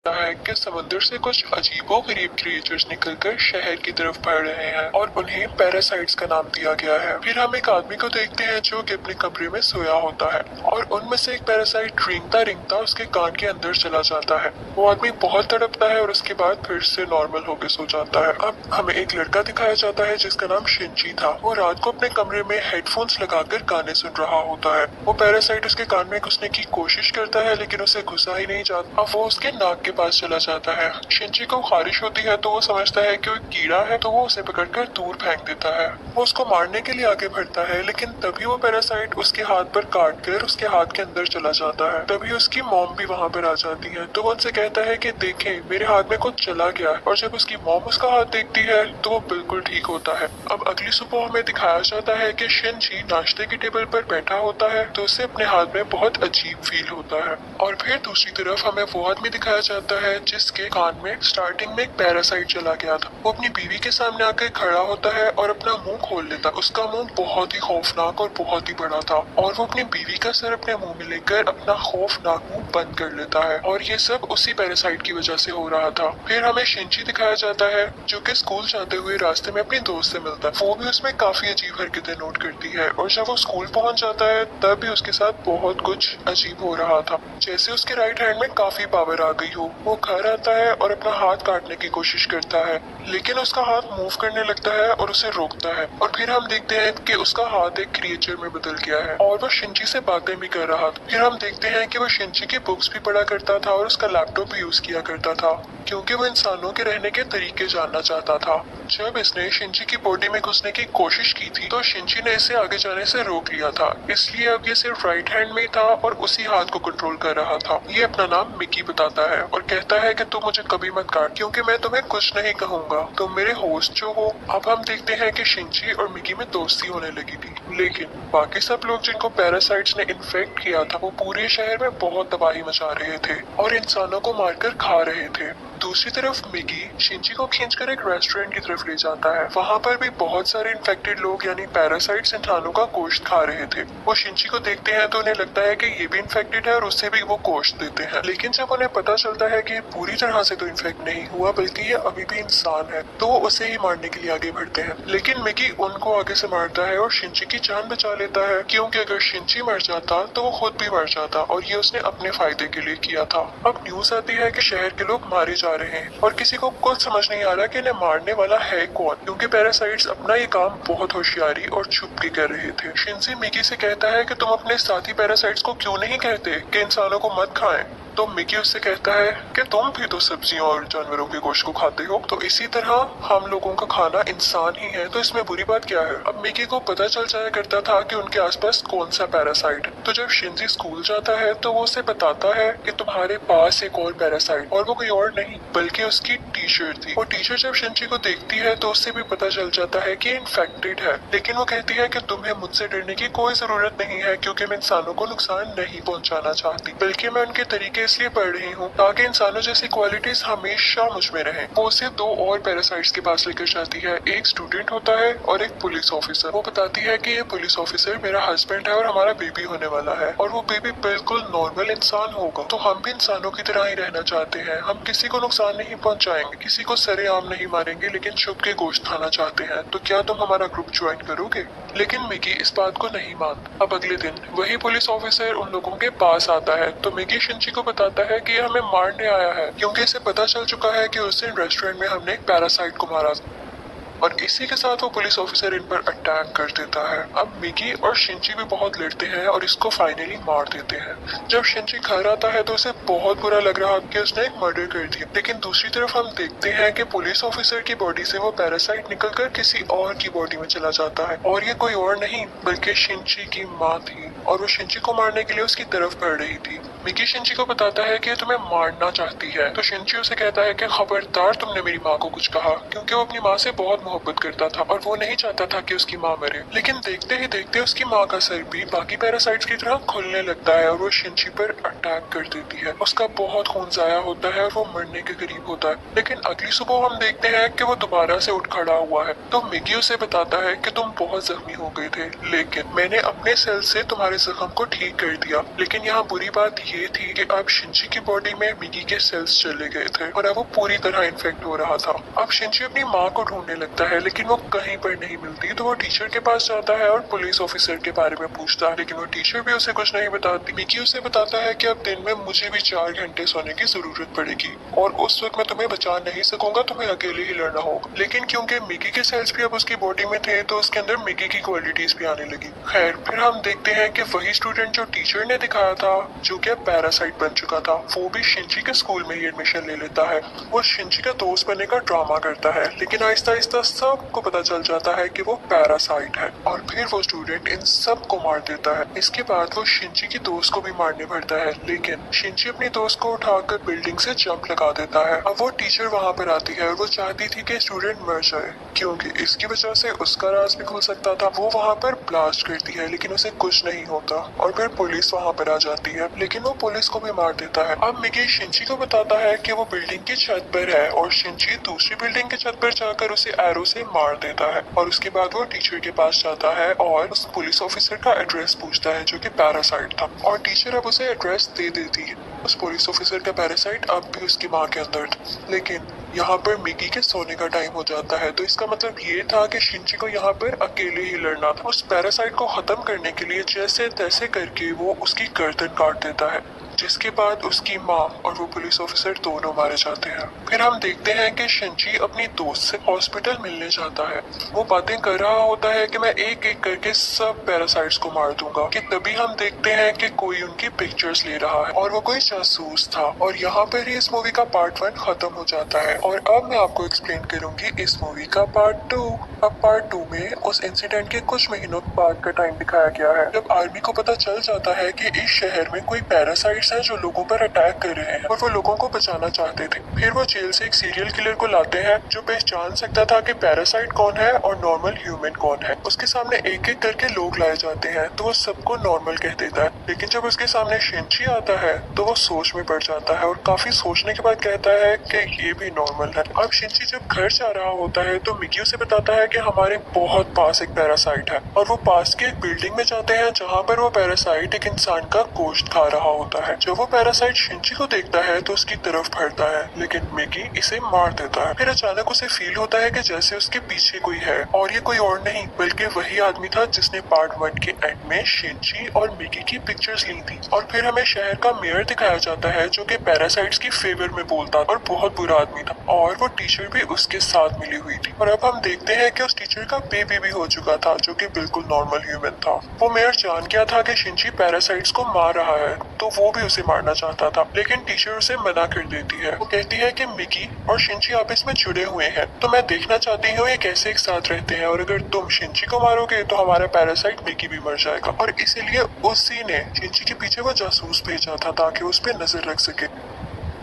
है कि समुद्र से कुछ अजीबोगरीब क्रिएचर्स निकलकर शहर की तरफ बढ़ रहे हैं और उन्हें पैरासाइट्स का नाम दिया गया है। फिर हम एक आदमी को देखते हैं जो कि अपने कमरे में सोया होता है और उनमें से एक पैरासाइट रेंगता रेंगता उसके कान के अंदर चला जाता है। वो आदमी बहुत तड़पता है और उसके बाद फिर से नॉर्मल होकर सो जाता है। अब हमें एक लड़का दिखाया जाता है जिसका नाम शिनची था। वो रात को अपने कमरे में हेडफोन्स लगाकर गाने सुन रहा होता है। वो पैरासाइट उसके कान में घुसने की कोशिश करता है लेकिन उसे घुसा ही नहीं जाता। अब वो उसके नाक के पास चला जाता है। शिनची को खारिश होती है तो वो समझता है कि वो कीड़ा है, तो वो उसे पकड़कर दूर फेंक देता है। वो उसको मारने के लिए आगे बढ़ता है लेकिन तभी वो पैरासाइट उसके हाथ पर काट कर उसके हाथ के अंदर चला जाता है। तभी उसकी मॉम भी वहाँ पर आ जाती है तो वो उनसे कहता है कि देखें मेरे हाथ में कुछ चला गया है। और जब उसकी मॉम उसका हाथ देखती है तो वो बिल्कुल ठीक होता है। अब अगली सुबह हमें दिखाया जाता है कि शिनची नाश्ते की टेबल पर बैठा होता है तो उसे अपने हाथ में बहुत अजीब फील होता है। और फिर दूसरी तरफ हमें वो आदमी दिखाया जाता है जिसके कान में स्टार्टिंग में एक पैरासाइट चला गया था। वो अपनी बीवी के सामने आकर खड़ा होता है और अपना मुंह खोल लेता है। उसका मुंह बहुत ही खौफनाक और बहुत ही बड़ा था और वो अपनी बीवी का सर अपने मुंह में लेकर अपना खौफनाक मुंह बंद कर लेता है और ये सब उसी पैरासाइट की वजह से हो रहा था। फिर हमें शिनची दिखाया जाता है जो कि स्कूल जाते हुए रास्ते में अपने दोस्त से मिलता है। वो भी उसमें काफी अजीब हरकतें नोट करती है और जब वो स्कूल पहुंच जाता है तब भी उसके साथ बहुत कुछ अजीब हो रहा था, जैसे उसके राइट हैंड में काफी पावर आ गई हो। वो घर आता है और अपना हाथ काटने की कोशिश करता है लेकिन उसका हाथ मूव करने लगता है और उसे रोकता है। और फिर हम देखते हैं कि उसका हाथ एक क्रिएचर में बदल गया है और वो शिनची से बातें भी कर रहा था। फिर हम देखते हैं कि वो शिनची की बुक्स भी पढ़ा करता था और उसका लैपटॉप भी यूज किया करता था क्योंकि वो इंसानों के रहने के तरीके जानना चाहता था। जब इसने शिनची की बॉडी में घुसने की कोशिश की थी तो शिनची ने इसे आगे जाने से रोक लिया था, इसलिए अब ये सिर्फ राइट हैंड में था और उसी हाथ को कंट्रोल कर रहा था। ये अपना नाम मिकी बताता है और कहता है कि तुम मुझे कभी मत काट क्योंकि मैं तुम्हें कुछ नहीं कहूंगा, तुम मेरे होस्ट जो हो। अब हम देखते हैं कि शिनची और मिकी में दोस्ती होने लगी थी लेकिन बाकी सब लोग जिनको पैरासाइट्स ने इन्फेक्ट किया था वो पूरे शहर में बहुत तबाही मचा रहे थे और इंसानों को मारकर खा रहे थे। दूसरी तरफ मिकी शिनची को खींचकर एक रेस्टोरेंट की तरफ ले जाता है। वहाँ पर भी बहुत सारे इन्फेक्टेड लोग यानी पैरासाइट्स इंसानों का गोश्त खा रहे थे। वो शिनची को देखते हैं तो उन्हें लगता है कि ये भी इन्फेक्टेड है और उससे भी वो गोश्त देते हैं। लेकिन जब उन्हें पता चलता है कि पूरी तरह से तो इन्फेक्ट नहीं हुआ बल्कि ये अभी भी इंसान है तो वो उसे ही मारने के लिए आगे बढ़ते हैं। लेकिन मिकी उनको आगे से मारता है और शिनची की जान बचा लेता है क्योंकि अगर शिनची मर जाता तो वो खुद भी मर जाता और ये उसने अपने फायदे के लिए किया था। अब न्यूज आती है कि शहर के लोग मारे जा रहे हैं और किसी को कुछ समझ नहीं आ रहा कि इन्हें मारने वाला है कौन, क्योंकि पैरासाइट्स अपना ये काम बहुत होशियारी और छुप के कर रहे थे। शिनची मिकी से कहता है कि तुम अपने साथी पैरासाइट्स को क्यों नहीं कहते कि इंसानों को मत खाएं। तो मिकी उससे कहता है कि तुम भी तो सब्जियों और जानवरों के गोश्त को खाते हो, तो इसी तरह हम लोगों का खाना इंसान ही है, तो इसमें बुरी बात क्या है। अब मिकी को पता चल जाया करता था कि उनके आसपास कौन सा पैरासाइट है। तो जब शिनची स्कूल जाता है तो वो उसे बताता है कि तुम्हारे पास एक और पैरासाइट, और वो कोई और नहीं बल्कि उसकी टीचर थी। वो टीचर जब शिनची को देखती है तो उससे भी पता चल जाता है कि इन्फेक्टेड है, लेकिन वो कहती है कि तुम्हें मुझसे डरने की कोई जरूरत नहीं है क्योंकि मैं इंसानों को नुकसान नहीं पहुंचाना चाहती, बल्कि मैं उनके तरीके इसलिए पढ़ रही हूँ ताकि इंसानों जैसी क्वालिटीज हमेशा मुझ में रहें। वो उसे दो और पैरासाइट्स के पास लेकर जाती है, एक स्टूडेंट होता है और एक पुलिस ऑफिसर। वो बताती है कि ये पुलिस ऑफिसर मेरा हस्बैंड है और हमारा बेबी होने वाला है और वो बेबी बिल्कुल नॉर्मल इंसान होगा। तो हम भी इंसानों की तरह ही रहना चाहते हैं, हम किसी को नुकसान नहीं पहुंचाएंगे, किसी को सरेआम नहीं मारेंगे, लेकिन छुप के गोश्त खाना चाहते हैं। तो क्या तुम हमारा ग्रुप ज्वाइन करोगे? लेकिन मिकी इस बात को नहीं मानता। अब अगले दिन वही पुलिस ऑफिसर उन लोगों के पास आता है तो मिकी शिनची को बताता है कि ये हमें मारने आया है क्योंकि इसे पता चल चुका है कि उस दिन रेस्टोरेंट में हमने एक पैरासाइट को मारा और इसी के साथ वो पुलिस ऑफिसर इन पर अटैक कर देता है। अब मिकी और शिनची भी बहुत लड़ते हैं और इसको फाइनली मार देते हैं। जब शिनची घर आता है तो उसे बहुत बुरा लग रहा कि उसने एक मर्डर कर दिया, लेकिन दूसरी तरफ हम देखते हैं कि पुलिस ऑफिसर की बॉडी से वो पैरासाइट निकलकर किसी और की बॉडी में चला जाता है और ये कोई और नहीं बल्कि शिनची की माँ थी और वो शिनची को मारने के लिए उसकी तरफ बढ़ रही थी। मिकी शिनची को बताता है कि तुम्हें मारना चाहती है, तो शिनची उसे कहता है कि खबरदार तुमने मेरी माँ को कुछ कहा, क्योंकि वो अपनी माँ से बहुत मोहब्बत करता था और वो नहीं चाहता था कि उसकी माँ मरे। लेकिन देखते ही देखते उसकी माँ का सर भी बाकी पैरासाइट्स की तरह खुलने लगता है और वो शिनची पर अटैक कर देती है। उसका बहुत खून जाया होता है और वो मरने के करीब होता है। लेकिन अगली सुबह हम देखते हैं कि वो दोबारा से उठ खड़ा हुआ है। तो मिकी उसे बताता है कि तुम बहुत जख्मी हो गए थे, लेकिन मैंने अपने सेल से तुम्हारे जख्म को ठीक कर दिया। लेकिन यहाँ बुरी बात ये थी कि अब शिंची की बॉडी में मिकी के सेल्स चले गए थे और अब वो पूरी तरह इन्फेक्ट हो रहा था। अब शिंची अपनी माँ को ढूंढने लगता है लेकिन वो कहीं पर नहीं मिलती, तो वो टीचर के पास जाता है और पुलिस ऑफिसर के बारे में पूछता है, लेकिन वो टीचर भी उसे कुछ नहीं बताती। मिकी उसे बताता है कि अब दिन में मुझे भी 4 घंटे सोने की जरूरत पड़ेगी और उस वक्त मैं तुम्हें बचा नहीं सकूंगा, तुम्हें अकेले ही लड़ना होगा। लेकिन क्योंकि मिकी के सेल्स भी अब उसकी बॉडी में थे तो उसके अंदर मिकी की क्वालिटीज भी आने लगी। खैर, फिर हम देखते हैं कि वही स्टूडेंट जो टीचर ने दिखाया था, जो कि पैरासाइट बन चुका था, वो भी शिंची के स्कूल में ही एडमिशन ले लेता है। वो शिंची का दोस्त बनने का ड्रामा करता है, लेकिन आहिस्ता आहिस्ता सबको पता चल जाता है कि वो पैरासाइट है और फिर वो स्टूडेंट इन सबको मार देता है। इसके बाद वो शिंची की दोस्त को भी मारने पड़ता है, लेकिन शिंची अपनी दोस्त को उठाकर बिल्डिंग से जंप लगा देता है। अब वो टीचर वहाँ पर आती है और वो चाहती थी कि स्टूडेंट मर जाए क्योंकि इसकी वजह से उसका राज भी खुल सकता था। वो वहाँ पर ब्लास्ट करती है लेकिन उसे कुछ नहीं होता और फिर पुलिस वहाँ पर आ जाती है, लेकिन वो पुलिस को भी मार देता है। अब मिकी शिंची को बताता है कि वो बिल्डिंग की छत पर है और शिंची दूसरी बिल्डिंग की छत पर जाकर उसे एरो से मार देता है और उसके बाद वो टीचर के पास जाता है और उस पुलिस ऑफिसर का एड्रेस पूछता है जो कि पैरासाइट था और टीचर अब उसे एड्रेस दे देती है। उस पुलिस ऑफिसर का पैरासाइट अब भी उसकी माँ के अंदर था, लेकिन यहाँ पर मिकी के सोने का टाइम हो जाता है, तो इसका मतलब ये था कि शिंची को यहाँ पर अकेले ही लड़ना था। उस पैरासाइट को खत्म करने के लिए जैसे तैसे करके वो उसकी गर्दन काट देता है, जिसके बाद उसकी माँ और वो पुलिस ऑफिसर दोनों मारे जाते हैं। फिर हम देखते हैं कि शिंची अपनी दोस्त से हॉस्पिटल मिलने जाता है। वो बातें कर रहा होता है कि मैं एक एक करके सब पैरासाइट्स को मार दूंगा, कि तभी हम देखते हैं कि कोई उनकी पिक्चर्स ले रहा है और वो कोई जासूस था। और यहाँ पर ही इस मूवी का पार्ट 1 खत्म हो जाता है और अब मैं आपको एक्सप्लेन करूंगी इस मूवी का पार्ट 2। अब पार्ट 2 में उस इंसिडेंट के कुछ महीनों बाद का टाइम दिखाया गया है, जब आर्मी को पता चल जाता है कि इस शहर में कोई पैरासाइट्स हैं जो लोगों पर अटैक कर रहे हैं और वो लोगों को बचाना चाहते थे। फिर वो जेल से एक सीरियल किलर को लाते हैं जो पहचान सकता था कि पैरासाइट कौन है और नॉर्मल ह्यूमन कौन है। उसके सामने एक एक करके लोग लाए जाते हैं तो वो सबको नॉर्मल कह देता है, लेकिन जब उसके सामने शिंची आता है तो वो सोच में पड़ जाता है और काफी सोचने के बाद कहता है कि ये भी नॉर्मल है। अब शिंची जब घर जा रहा होता है तो मिकी उसे बताता है कि हमारे बहुत पास एक पैरासाइट है और वो पास के एक बिल्डिंग में जाते हैं जहाँ पर वो पैरासाइट एक इंसान का गोश्त खा रहा होता है। जब वो पैरासाइट शिंची को देखता है तो उसकी तरफ बढ़ता है, लेकिन मिकी इसे मार देता है। फिर अचानक उसे फील होता है कि जैसे उसके पीछे कोई है और ये कोई और नहीं बल्कि वही आदमी था जिसने पार्ट 1 के एंड में शिंची और मिकी की पिक्चर्स ली थी। और फिर हमें शहर का मेयर दिखाया जाता है जो कि पैरासाइट्स की फेवर में बोलता और बहुत बुरा आदमी था और वो टीचर भी उसके साथ मिली हुई थी। और अब हम देखते हैं कि उस टीचर का बेबी भी हो चुका था जो कि बिल्कुल नॉर्मल ह्यूमन था। वो मेयर जान गया था कि शिंची पैरासाइट्स को मार रहा है तो वो भी उसे मारना चाहता था, लेकिन टीचर उसे मना कर देती है। वो कहती है कि मिकी और शिंची आपस में जुड़े हुए हैं तो मैं देखना चाहती हूँ ये कैसे एक साथ रहते हैं और अगर तुम शिंची को मारोगे तो हमारा पैरासाइट मिकी भी मर जाएगा। और इसीलिए उसी ने शिंची के पीछे वो जासूस भेजा था ताकि उस पर नजर रख सके।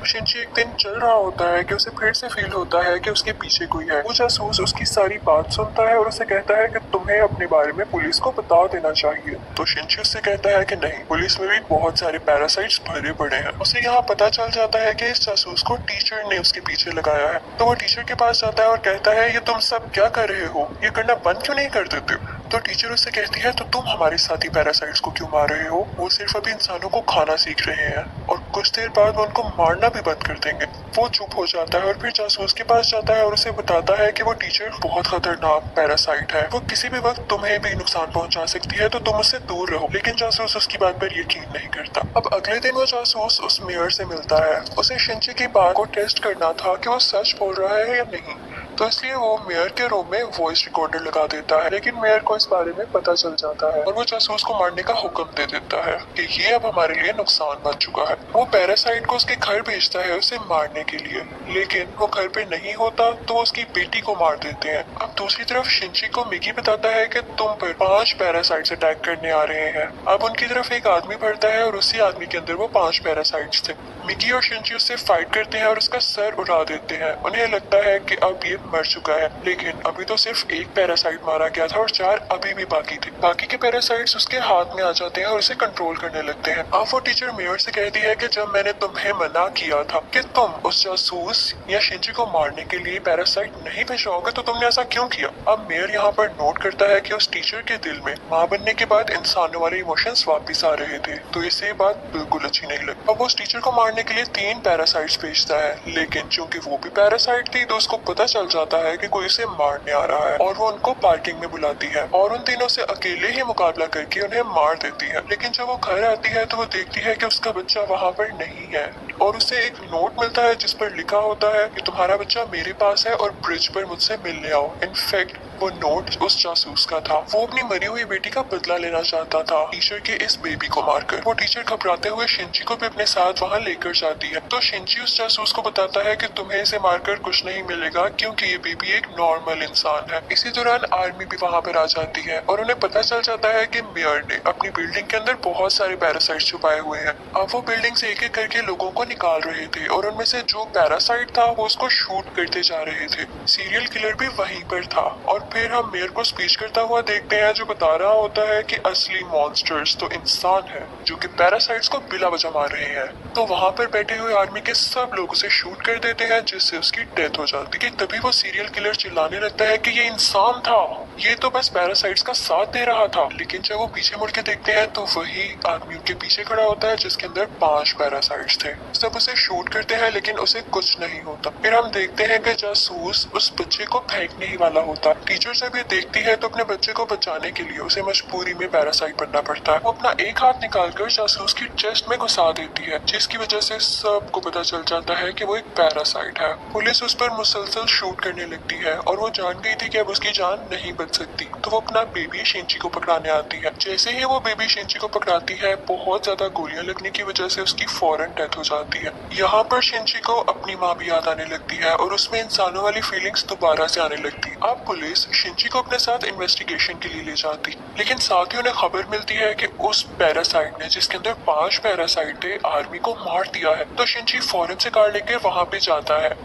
शिंची एक दिन चल रहा होता है कि उसे फिर से फील होता है कि उसके पीछे कोई है। वो जासूस उसकी सारी बात सुनता है और उसे कहता है कि तुम्हें अपने बारे में पुलिस को बता देना चाहिए। तो शिंची उससे कहता है कि नहीं, पुलिस में भी बहुत सारे पैरासाइट्स भरे पड़े हैं। उसे यहाँ पता चल जाता है कि इस जासूस को टीचर ने उसके पीछे लगाया है। तो वो टीचर के पास जाता है और कहता है ये तुम सब क्या कर रहे हो, ये करना बंद क्यों नहीं कर देते? तो टीचर उससे कहती है तो तुम हमारे साथी पैरासाइट्स को क्यों मार रहे हो? वो सिर्फ अभी इंसानों को खाना सीख रहे हैं और कुछ देर बाद वो उनको मारना भी बंद कर देंगे। वो चुप हो जाता है और फिर जासूस के पास जाता है और उसे बताता है कि वो टीचर बहुत खतरनाक पैरासाइट है, वो किसी भी वक्त तुम्हें भी नुकसान पहुंचा सकती है तो तुम उससे दूर रहो। लेकिन जासूस उसकी बात पर यकीन नहीं करता। अब अगले दिन वो जासूस उस मेयर से मिलता है। उसे शिंची की बात को टेस्ट करना था कि वो सच बोल रहा है या नहीं, तो इसलिए वो मेयर के रूम में वॉइस रिकॉर्डर लगा देता है। लेकिन मेयर को इस बारे में पता चल जाता है और वो जासूस को मारने का हुक्म दे देता है कि ये अब हमारे लिए नुकसान बन चुका है। वो पैरासाइट को उसके घर भेजता है उसे मारने के लिए, लेकिन वो घर पे नहीं होता तो उसकी बेटी को मार देते हैं। अब दूसरी तरफ शिंची को मिकी बताता है कि तुम पर 5 पैरासाइट्स अटैक करने आ रहे हैं। अब उनकी तरफ एक आदमी बढ़ता है और उसी आदमी के अंदर वो 5 पैरासाइट्स थे। मिकी और शिंची उससे फाइट करते हैं और उसका सर उड़ा देते हैं। उन्हें लगता है कि अब ये मर चुका है, लेकिन अभी तो सिर्फ एक पैरासाइट मारा गया था और 4 अभी भी बाकी थे। बाकी के पैरासाइट्स उसके हाथ में आ जाते हैं और उसे कंट्रोल करने लगते हैं। अब वो टीचर मेयर से कहती है कि जब मैंने तुम्हें मना किया था कि तुम उस जासूस या शिंजी को मारने के लिए पैरासाइट नहीं भिजवाओगे तो तुमने ऐसा क्यों किया। अब मेयर यहाँ पर नोट करता है कि उस टीचर के दिल में माँ बनने के बाद इंसानों वाले इमोशंस वापस आ रहे थे, तो इसे बात बिल्कुल अच्छी नहीं लगी। अब वो उस टीचर को मारने के लिए 3 पैरासाइट्स भेजता है, लेकिन चूंकि वो भी पैरासाइट थी तो उसको पता चल जाता है कि कोई उसे मारने आ रहा है और वो उनको पार्किंग में बुलाती है और उन तीनों से अकेले ही मुकाबला करके उन्हें मार देती है। लेकिन जब वो घर आती है तो वो देखती है कि उसका बच्चा वहाँ पर नहीं है और उसे एक नोट मिलता है जिस पर लिखा होता है कि तुम्हारा बच्चा मेरे पास है और ब्रिज पर मुझसे मिलने आओ। इनफैक्ट वो नोट उस जासूस का था। वो अपनी मरी हुई बेटी का बदला लेना चाहता था टीचर के इस बेबी को मारकर। वो टीचर घबराते हुए शिंजी को भी अपने साथ वहाँ लेकर जाती है, तो शिंजी उस जासूस को बताता है कि तुम्हें इसे मारकर कुछ नहीं मिलेगा क्योंकि ये बेबी एक नॉर्मल इंसान है। इसी दौरान आर्मी भी वहाँ पर आ जाती है और उन्हें पता चल जाता है कि मेयर ने अपनी बिल्डिंग के अंदर बहुत सारे पैरासाइट छुपाए हुए हैं। अब वो बिल्डिंग से एक एक करके लोगों को निकाल रहे थे और उनमें से जो पैरासाइट था वो उसको शूट करते जा रहे थे। सीरियल किलर भी वहीं पर था और फिर हम मेयर को स्पीच करता हुआ देखते हैं जो बता रहा होता है कि असली मॉन्स्टर्स तो इंसान है जो कि पैरासाइट्स को बिला वजह मार रहे हैं। तो वहाँ पर बैठे हुए आर्मी के सब लोग उसे शूट कर देते हैं जिससे उसकी डेथ हो जाती है। तभी वो सीरियल किलर चिल्लाने लगता है कि ये इंसान था, ये तो बस पैरासाइट्स का साथ दे रहा था। लेकिन जब वो पीछे मुड़ के देखते हैं तो वही आदमी उनके पीछे खड़ा होता है जिसके अंदर 5 पैरासाइट्स थे। सब उसे शूट करते हैं लेकिन उसे कुछ नहीं होता। फिर हम देखते हैं कि जासूस उस बच्चे को फेंकने ही वाला होता। टीचर जब ये देखती है तो अपने बच्चे को बचाने के लिए उसे मजबूरी में पैरासाइट बनना पड़ता है। वो अपना एक हाथ निकालकर जासूस की चेस्ट में घुसा देती है जिसकी वजह से सबको पता चल जाता है कि वो एक पैरासाइट है। पुलिस उस पर मुसलसल शूट करने लगती है और वो जान गई थी कि अब उसकी जान नहीं बच सकती, तो वो अपना बेबी शिंची को पकड़ाने आती है। जैसे ही वो बेबी शिंची को पकड़ाती है बहुत ज्यादा गोलियां लगने की वजह से उसकी फौरन डेथ हो जाती है। यहाँ पर शिंची को अपनी माँ भी याद आने लगती है और उसमें इंसानों वाली फीलिंग्स दोबारा से आने लगती है। अब पुलिस शिंची को अपने साथ इन्वेस्टिगेशन के लिए ले जाती, लेकिन साथ ही उन्हें खबर मिलती है कि उस पैरासाइट ने जिसके अंदर 5 पैरासाइट थे आर्मी को मार दिया है। तो शिंची फौरन से कार लेकर वहां पे जाता है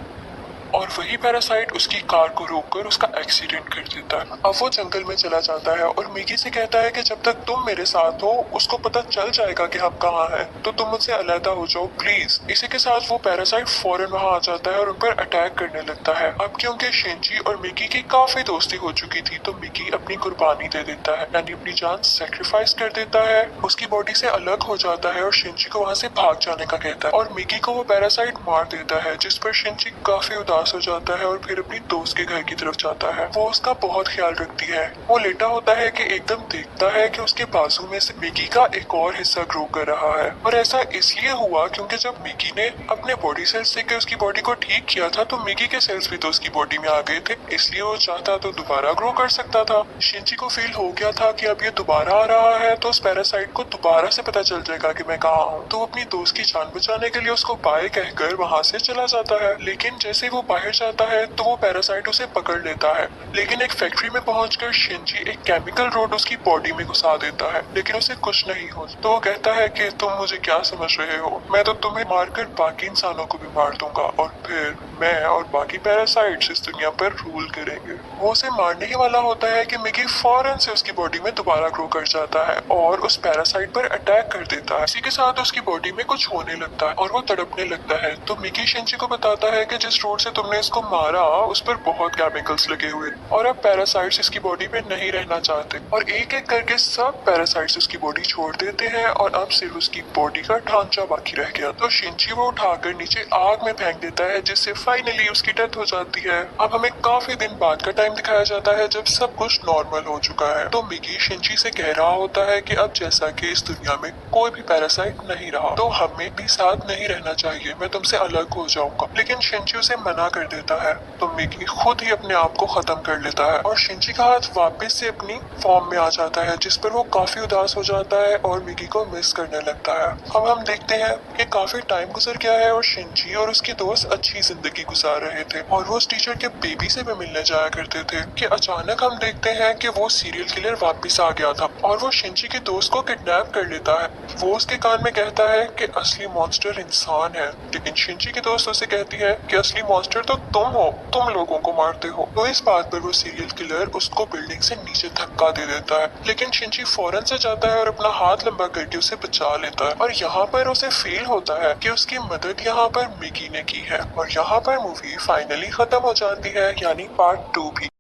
और वही पैरासाइट उसकी कार को रोककर उसका एक्सीडेंट कर देता है। अब वो जंगल में चला जाता है और मिकी से कहता है कि जब तक तुम मेरे साथ हो उसको पता चल जाएगा कि हम कहाँ हैं, तो तुम मुझसे अलहदा हो जाओ प्लीज। इसी के साथ वो पैरासाइट फौरन वहाँ आ जाता है और उन पर अटैक करने लगता है। अब क्योंकि शिंजी और मिकी की काफी दोस्ती हो चुकी थी तो मिकी अपनी कुर्बानी दे देता है, यानी अपनी जान सेक्रीफाइस कर देता है, उसकी बॉडी से अलग हो जाता है और शिंजी को वहाँ से भाग जाने का कहता है और मिकी को वो पैरासाइट मार देता है, जिस पर शिंजी काफी उदास हो जाता है और फिर अपनी दोस्त के घर की तरफ जाता है। वो उसका बहुत ख्याल रखती है। वो लेटा होता है कि एकदम देखता है कि उसके बाजू में से मिकी का एक और हिस्सा ग्रो कर रहा है और ऐसा इसलिए हुआ क्योंकि जब मिकी ने अपने बॉडी सेल्स से उसकी बॉडी को ठीक किया था तो मिकी के सेल्स भी तो उसकी बॉडी में आ गए थे, इसलिए वो चाहता तो दोबारा ग्रो कर सकता था। शिंजी को फील हो गया था कि अब ये दोबारा आ रहा है तो उस पैरासाइट को दोबारा से पता चल जाएगा कि मैं कहाँ हूँ, तो अपनी दोस्त की जान बचाने के लिए उसको बाय कहकर वहाँ से चला जाता है। लेकिन जैसे वो बाहर जाता है तो वो पैरासाइट उसे पकड़ लेता है, लेकिन एक फैक्ट्री में पहुंचकर शिंजी एक केमिकल रोड उसकी बॉडी में घुसा देता है, लेकिन उसे कुछ नहीं हो। तो वो कहता है कि तुम मुझे क्या समझ रहे हो, मैं तो तुम्हें मारकर बाकी इंसानों को भी मार दूंगा और फिर मैं और बाकी पैरासाइट्स इस दुनिया पर रूल करेंगे। वो उसे मारने ही वाला होता है कि मिकी फौरन से उसकी बॉडी में दोबारा ग्रो कर जाता है और उस पैरासाइट पर अटैक कर देता है। इसी के साथ उसकी बॉडी में कुछ होने लगता है और वो तड़पने लगता है। तो मिकी शिंजी को बताता है कि जिस रोड से तुमने इसको मारा उस पर बहुत केमिकल्स लगे हुए और अब पैरासाइट्स इसकी बॉडी में नहीं रहना चाहते और एक एक करके सब पैरासाइट्स उसकी बॉडी छोड़ देते हैं और अब सिर्फ उसकी बॉडी का ढांचा बाकी रह गया। तो शिंजी वो उठाकर नीचे आग में फेंक देता है जिससे फाइनली उसकी डेथ हो जाती है। अब हमें काफी दिन बाद का टाइम दिखाया जाता है जब सब कुछ नॉर्मल हो चुका है। तो मिकी शिंजी से कह रहा होता है कि अब जैसा कि इस दुनिया में कोई भी पैरासाइट नहीं रहा तो हमें भी साथ नहीं रहना चाहिए, मैं तुमसे अलग हो जाऊंगा। लेकिन शिंजी उसे मना कर देता है तो मिकी खुद ही अपने आप को खत्म कर लेता है और शिंजी का हाथ वापस से अपनी फॉर्म में आ जाता है जिस पर वो काफी उदास हो जाता है और मिकी को मिस करने लगता है। अब हम देखते हैं कि काफी टाइम गुजर गया है और शिंजी और उसके दोस्त अच्छी जिंदगी गुजार रहे थे और वो उस टीचर के बेबी से भी मिलने जाया करते थे कि अचानक हम देखते हैं कि वो सीरियल किलर वापस आ गया था और वो शिंजी के दोस्त को किडनैप कर लेता है। वो उसके कान में कहता है कि असली मॉन्स्टर इंसान है, लेकिन शिंजी की दोस्त उसे कहती है कि असली मॉन्स्टर इम्पोस्टर तो तुम हो, तुम लोगों को मारते हो। तो इस बात पर वो सीरियल किलर उसको बिल्डिंग से नीचे धक्का दे देता है, लेकिन शिनची फौरन से जाता है और अपना हाथ लंबा करके उसे बचा लेता है। और यहाँ पर उसे फील होता है कि उसकी मदद यहाँ पर मिकी ने की है। और यहाँ पर मूवी फाइनली खत्म हो जाती है, यानी पार्ट 2 भी।